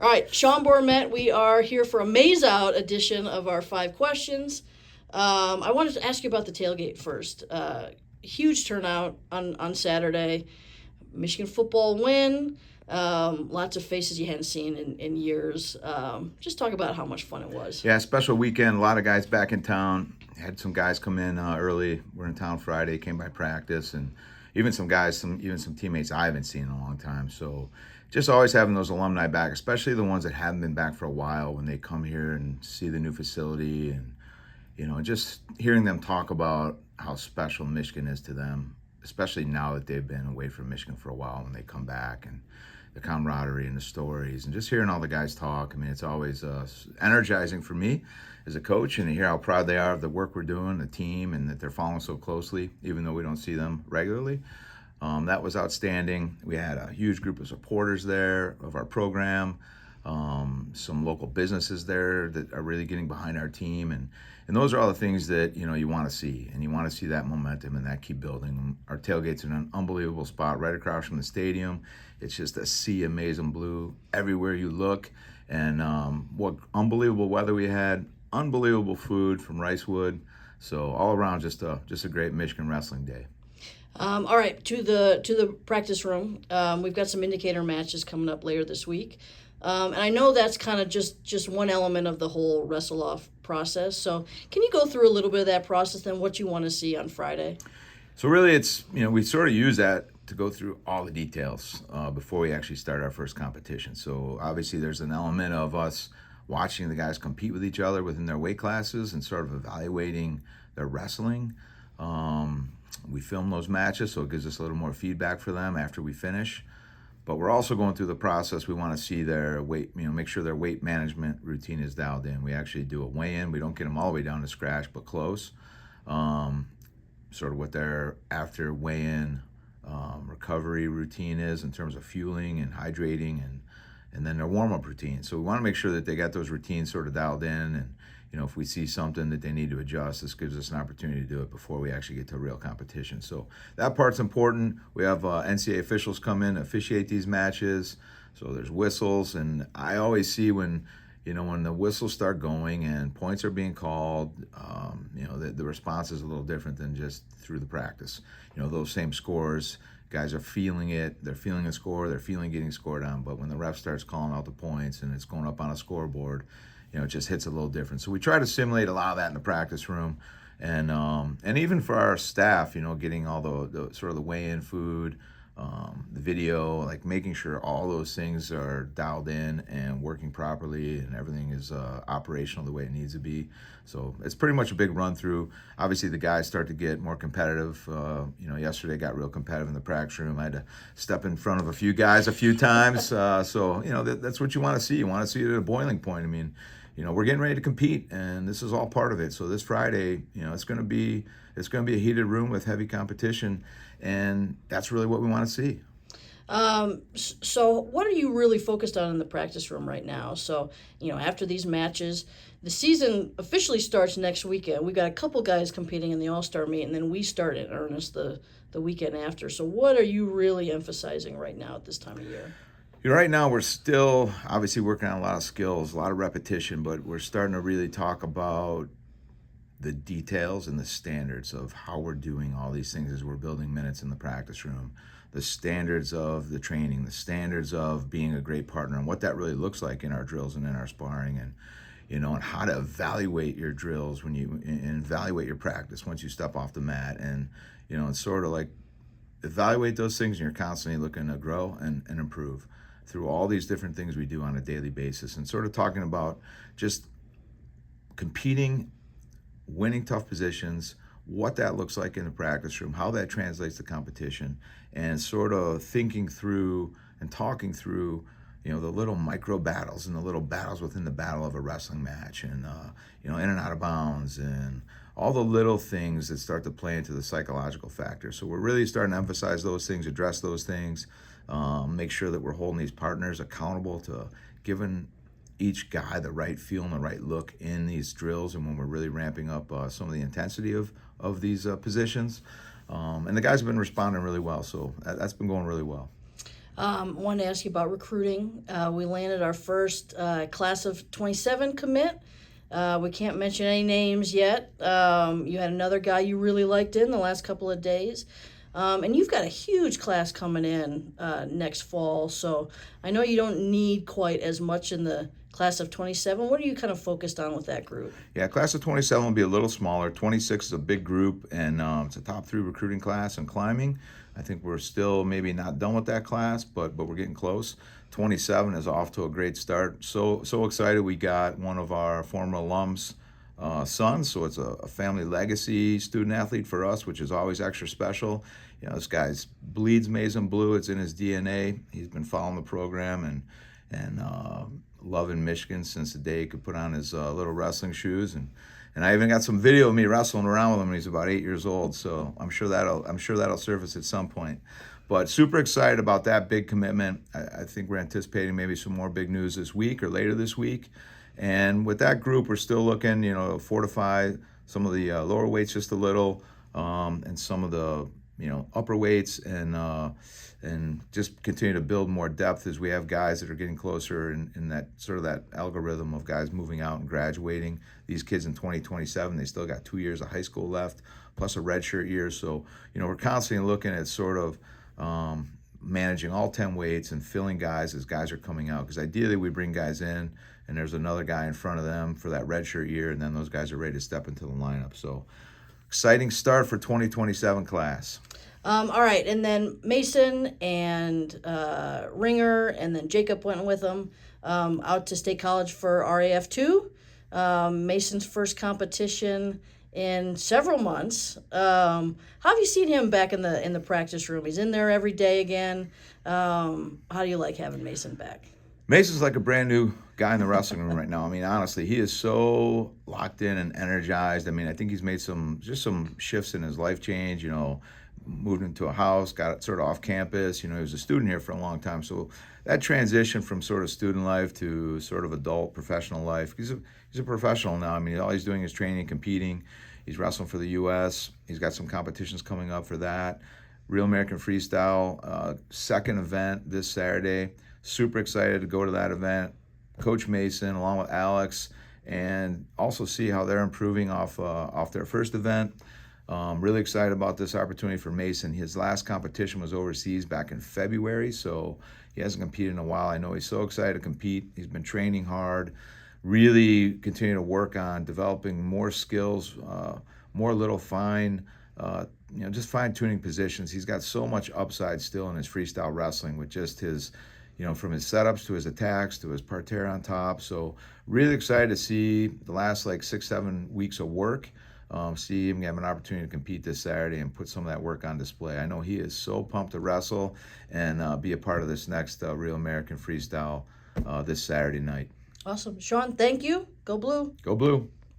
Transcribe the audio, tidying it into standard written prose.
All right, Sean Bormet, we are here for a Maze Out edition of our 5 questions. I wanted to ask you about the tailgate first. Huge turnout on Saturday. Michigan football win. Lots of faces you hadn't seen in years. Just talk about how much fun it was. Yeah, special weekend. A lot of guys back in town. Had some guys come in early. We're in town Friday. Came by practice, and even some guys, some teammates I haven't seen in a long time. So, just always having those alumni back, especially the ones that haven't been back for a while, when they come here and see the new facility, and just hearing them talk about how special Michigan is to them, especially now that they've been away from Michigan for a while. When they come back, and the camaraderie and the stories, and just hearing all the guys talk. I mean, it's always energizing for me as a coach, and to hear how proud they are of the work we're doing, the team, and that they're following so closely, even though we don't see them regularly. That was outstanding. We had a huge group of supporters there of our program, some local businesses there that are really getting behind our team, and those are all the things that you want to see, and you want to see that momentum and that keep building. Our tailgate's in an unbelievable spot right across from the stadium. It's just a sea of maize and blue everywhere you look, and what unbelievable weather we had, unbelievable food from Ricewood. So all around, just a great Michigan wrestling day. All right, to the practice room. We've got some indicator matches coming up later this week. And I know that's kind of just one element of the whole wrestle off process. So can you go through a little bit of that process and what you want to see on Friday? So really, it's we sort of use that to go through all the details before we actually start our first competition. So obviously, there's an element of us watching the guys compete with each other within their weight classes and sort of evaluating their wrestling. We film those matches, so it gives us a little more feedback for them after we finish. But we're also going through the process. We want to see their weight, make sure their weight management routine is dialed in. We actually do a weigh-in. We don't get them all the way down to scratch, but close. Sort of what their after weigh-in recovery routine is in terms of fueling and hydrating, and then their warm-up routine. So we want to make sure that they got those routines sort of dialed in, and if we see something that they need to adjust, this gives us an opportunity to do it before we actually get to real competition. So that part's important. We have NCAA officials come in, officiate these matches. So there's whistles, and I always see when the whistles start going and points are being called, the response is a little different than just through the practice. Those same scores, guys are feeling it. They're feeling a score. They're feeling getting scored on. But when the ref starts calling out the points and it's going up on a scoreboard, it just hits a little different. So we try to simulate a lot of that in the practice room, and even for our staff, getting all the sort of the weigh-in food, the video, like making sure all those things are dialed in and working properly, and everything is operational the way it needs to be. So it's pretty much a big run through. Obviously, the guys start to get more competitive. Yesterday got real competitive in the practice room. I had to step in front of a few guys a few times. So that's what you want to see. You want to see it at a boiling point. I mean, we're getting ready to compete, and this is all part of it. So this Friday, it's going to be a heated room with heavy competition, and that's really what we want to see. So what are you really focused on in the practice room right now? So, after these matches, the season officially starts next weekend. We've got a couple guys competing in the All-Star meet, and then we start in earnest the weekend after. So what are you really emphasizing right now at this time of year? Right now, we're still obviously working on a lot of skills, a lot of repetition, but we're starting to really talk about the details and the standards of how we're doing all these things as we're building minutes in the practice room, the standards of the training, the standards of being a great partner, and what that really looks like in our drills and in our sparring, and and how to evaluate your drills and evaluate your practice once you step off the mat, and it's sort of like evaluate those things, and you're constantly looking to grow and improve through all these different things we do on a daily basis, and sort of talking about just competing, winning tough positions, what that looks like in the practice room, how that translates to competition, and sort of thinking through and talking through the little micro battles and the little battles within the battle of a wrestling match, and in and out of bounds, and all the little things that start to play into the psychological factor. So we're really starting to emphasize those things, address those things, make sure that we're holding these partners accountable to giving each guy the right feel and the right look in these drills, and when we're really ramping up some of the intensity of these positions. And the guys have been responding really well, so that's been going really well. Wanted to ask you about recruiting. We landed our first class of 27 commit. We can't mention any names yet. You had another guy you really liked in the last couple of days. And you've got a huge class coming in next fall, so I know you don't need quite as much in the class of 27. What are you kind of focused on with that group? Yeah, class of 27 will be a little smaller. 26 is a big group, and it's a top 3 recruiting class in climbing. I think we're still maybe not done with that class, but we're getting close. 27 is off to a great start. So excited. We got one of our former alums' sons, so it's a family legacy student athlete for us, which is always extra special. You know, this guy's bleeds maize and blue. It's in his DNA. He's been following the program and loving Michigan since the day he could put on his little wrestling shoes, and I even got some video of me wrestling around with him when he's about 8 years old. So I'm sure that'll surface at some point. But super excited about that big commitment. I think we're anticipating maybe some more big news this week or later this week. And with that group, we're still looking, to fortify some of the lower weights just a little, and some of the upper weights, and just continue to build more depth as we have guys that are getting closer in that sort of that algorithm of guys moving out and graduating. These kids in 2027, they still got 2 years of high school left, plus a redshirt year. So we're constantly looking at sort of managing all 10 weights and filling guys as guys are coming out, because ideally we bring guys in and there's another guy in front of them for that redshirt year, and then those guys are ready to step into the lineup. So exciting start for 2027 class. All right, and then Mason and Ringer, and then Jacob went with them out to State College for RAF2. Mason's first competition in several months. How have you seen him back in the practice room? He's in there every day again. How do you like having Mason back? Mason's like a brand new guy in the wrestling room right now. I mean, honestly, he is so locked in and energized. I mean, I think he's made some shifts in his life change, moved into a house, got sort of off campus. He was a student here for a long time. So that transition from sort of student life to sort of adult professional life, he's a professional now. I mean, all he's doing is training, competing. He's wrestling for the U.S. He's got some competitions coming up for that. Real American Freestyle, second event this Saturday. Super excited to go to that event. Coach Mason along with Alex, and also see how they're improving off their first event. Really excited about this opportunity for Mason. His last competition was overseas back in February, so he hasn't competed in a while. I know he's so excited to compete. He's been training hard, really continue to work on developing more skills, more little fine, just fine-tuning positions. He's got so much upside still in his freestyle wrestling with just his, from his setups to his attacks to his parterre on top. So really excited to see the last 6-7 weeks of work. See him have an opportunity to compete this Saturday and put some of that work on display. I know he is so pumped to wrestle and be a part of this next Real American Freestyle this Saturday night. Awesome. Sean, thank you. Go Blue. Go Blue.